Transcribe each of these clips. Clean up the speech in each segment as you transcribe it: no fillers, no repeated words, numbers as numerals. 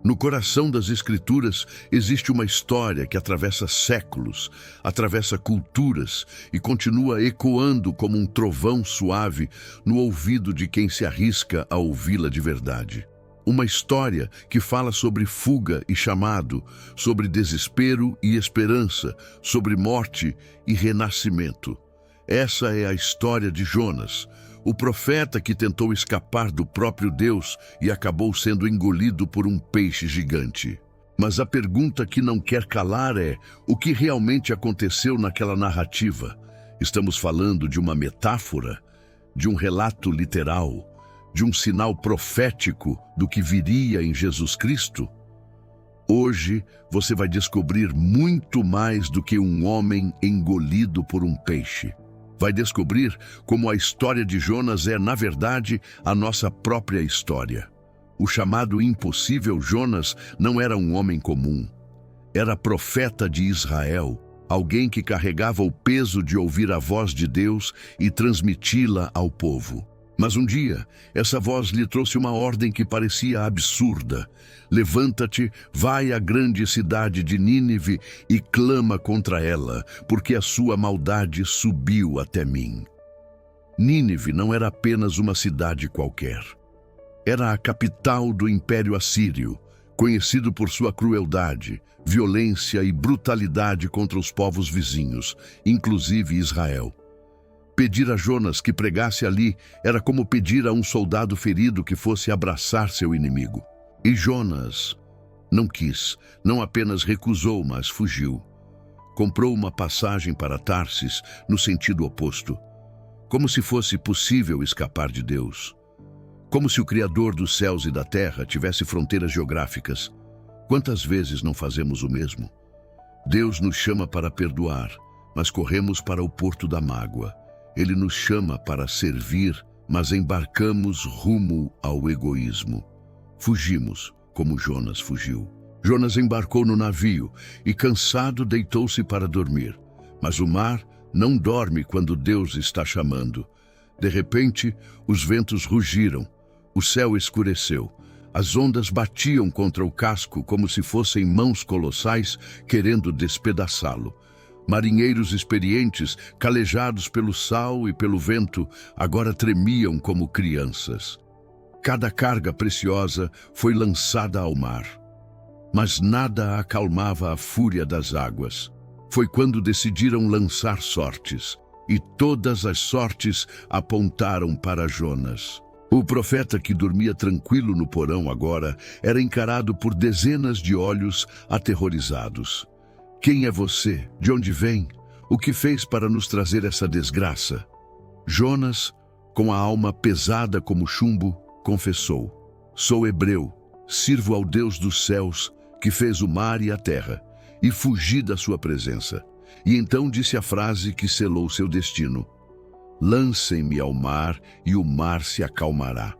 No coração das Escrituras existe uma história que atravessa séculos, atravessa culturas e continua ecoando como um trovão suave no ouvido de quem se arrisca a ouvi-la de verdade. Uma história que fala sobre fuga e chamado, sobre desespero e esperança, sobre morte e renascimento. Essa é a história de Jonas, o profeta que tentou escapar do próprio Deus e acabou sendo engolido por um peixe gigante. Mas a pergunta que não quer calar é: o que realmente aconteceu naquela narrativa? Estamos falando de uma metáfora, de um relato literal, de um sinal profético do que viria em Jesus Cristo? Hoje você vai descobrir muito mais do que um homem engolido por um peixe. Vai descobrir como a história de Jonas é, na verdade, a nossa própria história. O chamado impossível Jonas não era um homem comum. Era profeta de Israel, alguém que carregava o peso de ouvir a voz de Deus e transmiti-la ao povo. Mas um dia, essa voz lhe trouxe uma ordem que parecia absurda. Levanta-te, vai à grande cidade de Nínive e clama contra ela, porque a sua maldade subiu até mim. Nínive não era apenas uma cidade qualquer. Era a capital do Império Assírio, conhecido por sua crueldade, violência e brutalidade contra os povos vizinhos, inclusive Israel. Pedir a Jonas que pregasse ali era como pedir a um soldado ferido que fosse abraçar seu inimigo. E Jonas não quis, não apenas recusou, mas fugiu. Comprou uma passagem para Tarsis no sentido oposto, como se fosse possível escapar de Deus. Como se o Criador dos céus e da terra tivesse fronteiras geográficas. Quantas vezes não fazemos o mesmo? Deus nos chama para perdoar, mas corremos para o porto da mágoa. Ele nos chama para servir, mas embarcamos rumo ao egoísmo. Fugimos, como Jonas fugiu. Jonas embarcou no navio e, cansado, deitou-se para dormir. Mas o mar não dorme quando Deus está chamando. De repente, os ventos rugiram, o céu escureceu. As ondas batiam contra o casco como se fossem mãos colossais querendo despedaçá-lo. Marinheiros experientes, calejados pelo sal e pelo vento, agora tremiam como crianças. Cada carga preciosa foi lançada ao mar. Mas nada acalmava a fúria das águas. Foi quando decidiram lançar sortes, e todas as sortes apontaram para Jonas. O profeta que dormia tranquilo no porão agora era encarado por dezenas de olhos aterrorizados. Quem é você? De onde vem? O que fez para nos trazer essa desgraça? Jonas, com a alma pesada como chumbo, confessou: sou hebreu, sirvo ao Deus dos céus, que fez o mar e a terra, e fugi da sua presença. E então disse a frase que selou seu destino: lancem-me ao mar e o mar se acalmará.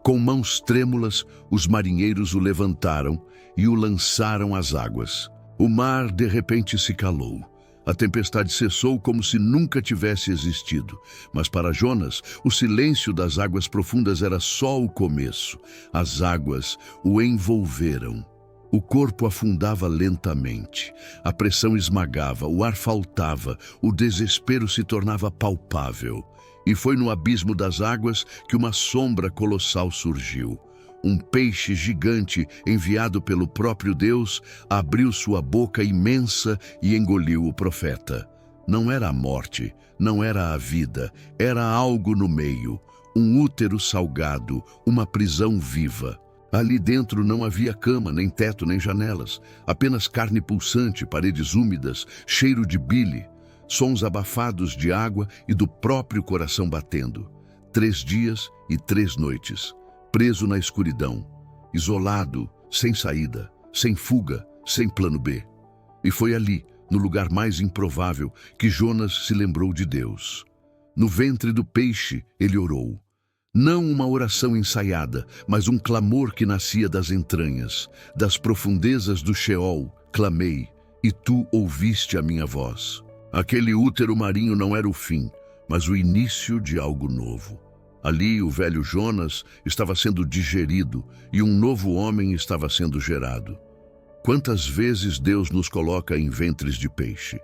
Com mãos trêmulas, os marinheiros o levantaram e o lançaram às águas. O mar de repente se calou. A tempestade cessou como se nunca tivesse existido. Mas para Jonas, o silêncio das águas profundas era só o começo. As águas o envolveram. O corpo afundava lentamente. A pressão esmagava, o ar faltava, o desespero se tornava palpável. E foi no abismo das águas que uma sombra colossal surgiu. Um peixe gigante, enviado pelo próprio Deus, abriu sua boca imensa e engoliu o profeta. Não era a morte, não era a vida, era algo no meio, um útero salgado, uma prisão viva. Ali dentro não havia cama, nem teto, nem janelas, apenas carne pulsante, paredes úmidas, cheiro de bile, sons abafados de água e do próprio coração batendo. 3 dias e 3 noites. Preso na escuridão, isolado, sem saída, sem fuga, sem plano B. E foi ali, no lugar mais improvável, que Jonas se lembrou de Deus. No ventre do peixe, ele orou. Não uma oração ensaiada, mas um clamor que nascia das entranhas, das profundezas do Sheol. Clamei, e tu ouviste a minha voz. Aquele útero marinho não era o fim, mas o início de algo novo. Ali o velho Jonas estava sendo digerido e um novo homem estava sendo gerado. Quantas vezes Deus nos coloca em ventres de peixe,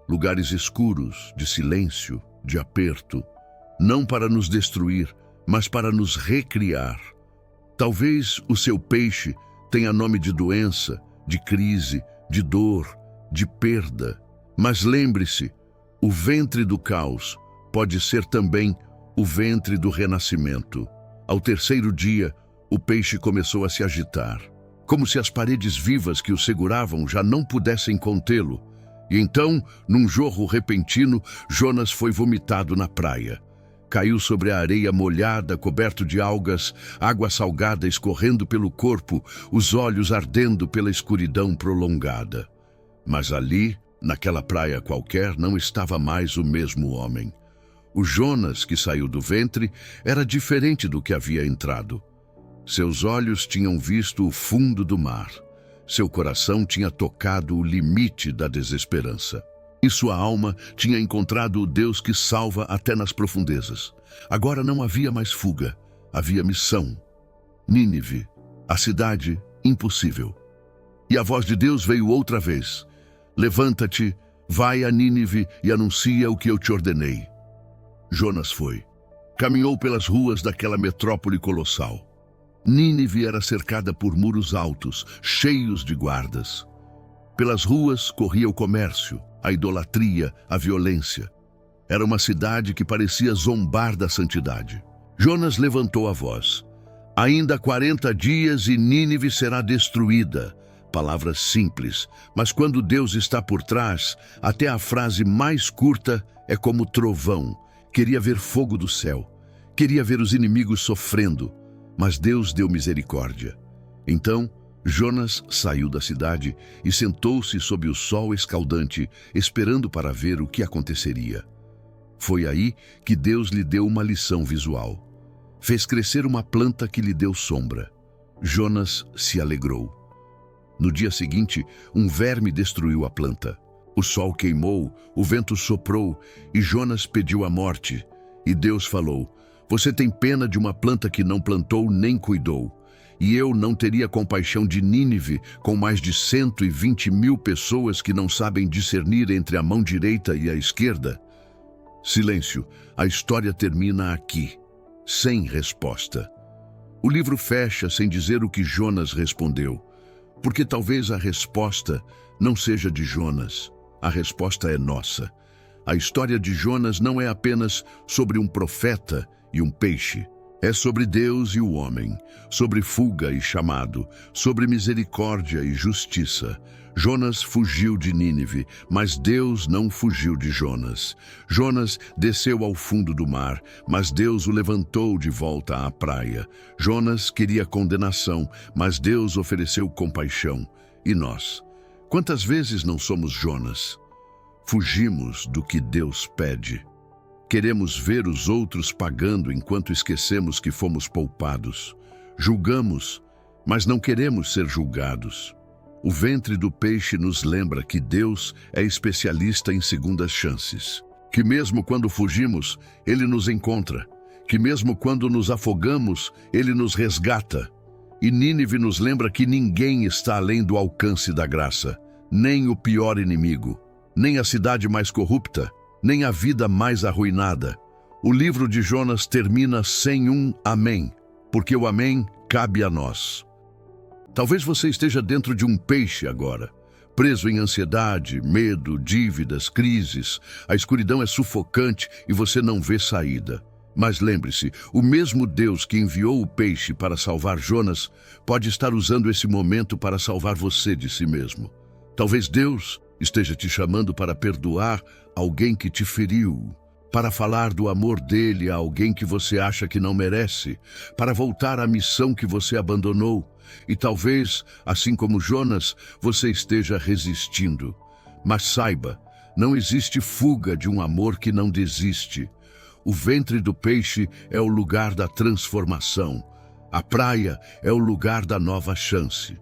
lugares escuros, de silêncio, de aperto, não para nos destruir, mas para nos recriar. Talvez o seu peixe tenha nome de doença, de crise, de dor, de perda. Mas lembre-se, o ventre do caos pode ser também o ventre do renascimento. Ao terceiro dia, o peixe começou a se agitar, como se as paredes vivas que o seguravam já não pudessem contê-lo. E então, num jorro repentino, Jonas foi vomitado na praia. Caiu sobre a areia molhada, coberto de algas, água salgada escorrendo pelo corpo, os olhos ardendo pela escuridão prolongada. Mas ali, naquela praia qualquer, não estava mais o mesmo homem. O Jonas que saiu do ventre era diferente do que havia entrado. Seus olhos tinham visto o fundo do mar. Seu coração tinha tocado o limite da desesperança. E sua alma tinha encontrado o Deus que salva até nas profundezas. Agora não havia mais fuga, havia missão. Nínive, a cidade impossível. E a voz de Deus veio outra vez. Levanta-te, vai a Nínive e anuncia o que eu te ordenei. Jonas foi. Caminhou pelas ruas daquela metrópole colossal. Nínive era cercada por muros altos, cheios de guardas. Pelas ruas corria o comércio, a idolatria, a violência. Era uma cidade que parecia zombar da santidade. Jonas levantou a voz. Ainda 40 dias e Nínive será destruída. Palavras simples, mas quando Deus está por trás, até a frase mais curta é como trovão. Queria ver fogo do céu. Queria ver os inimigos sofrendo. Mas Deus deu misericórdia. Então, Jonas saiu da cidade e sentou-se sob o sol escaldante, esperando para ver o que aconteceria. Foi aí que Deus lhe deu uma lição visual. Fez crescer uma planta que lhe deu sombra. Jonas se alegrou. No dia seguinte, um verme destruiu a planta. O sol queimou, o vento soprou e Jonas pediu a morte. E Deus falou: você tem pena de uma planta que não plantou nem cuidou. E eu não teria compaixão de Nínive, com mais de 120.000 pessoas que não sabem discernir entre a mão direita e a esquerda? Silêncio. A história termina aqui, sem resposta. O livro fecha sem dizer o que Jonas respondeu, porque talvez a resposta não seja de Jonas. A resposta é nossa. A história de Jonas não é apenas sobre um profeta e um peixe. É sobre Deus e o homem, sobre fuga e chamado, sobre misericórdia e justiça. Jonas fugiu de Nínive, mas Deus não fugiu de Jonas. Jonas desceu ao fundo do mar, mas Deus o levantou de volta à praia. Jonas queria condenação, mas Deus ofereceu compaixão. E nós? Quantas vezes não somos Jonas? Fugimos do que Deus pede. Queremos ver os outros pagando enquanto esquecemos que fomos poupados. Julgamos, mas não queremos ser julgados. O ventre do peixe nos lembra que Deus é especialista em segundas chances. Que mesmo quando fugimos, Ele nos encontra. Que mesmo quando nos afogamos, Ele nos resgata. E Nínive nos lembra que ninguém está além do alcance da graça. Nem o pior inimigo, nem a cidade mais corrupta, nem a vida mais arruinada. O livro de Jonas termina sem um amém, porque o amém cabe a nós. Talvez você esteja dentro de um peixe agora, preso em ansiedade, medo, dívidas, crises. A escuridão é sufocante e você não vê saída. Mas lembre-se, o mesmo Deus que enviou o peixe para salvar Jonas pode estar usando esse momento para salvar você de si mesmo. Talvez Deus esteja te chamando para perdoar alguém que te feriu, para falar do amor dele a alguém que você acha que não merece, para voltar à missão que você abandonou. E talvez, assim como Jonas, você esteja resistindo. Mas saiba, não existe fuga de um amor que não desiste. O ventre do peixe é o lugar da transformação. A praia é o lugar da nova chance.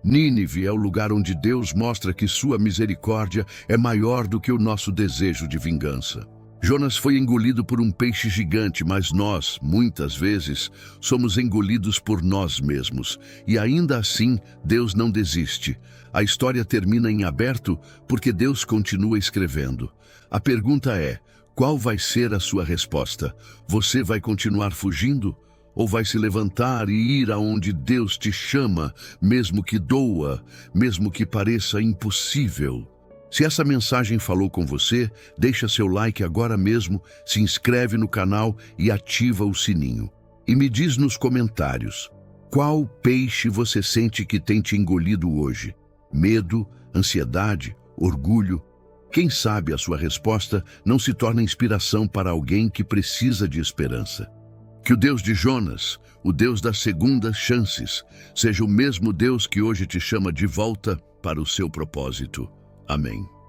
Nínive é o lugar onde Deus mostra que sua misericórdia é maior do que o nosso desejo de vingança. Jonas foi engolido por um peixe gigante, mas nós, muitas vezes, somos engolidos por nós mesmos. E ainda assim, Deus não desiste. A história termina em aberto porque Deus continua escrevendo. A pergunta é: qual vai ser a sua resposta? Você vai continuar fugindo? Ou vai se levantar e ir aonde Deus te chama, mesmo que doa, mesmo que pareça impossível? Se essa mensagem falou com você, deixa seu like agora mesmo, se inscreve no canal e ativa o sininho. E me diz nos comentários, qual peixe você sente que tem te engolido hoje? Medo, ansiedade, orgulho? Quem sabe a sua resposta não se torna inspiração para alguém que precisa de esperança. Que o Deus de Jonas, o Deus das segundas chances, seja o mesmo Deus que hoje te chama de volta para o seu propósito. Amém.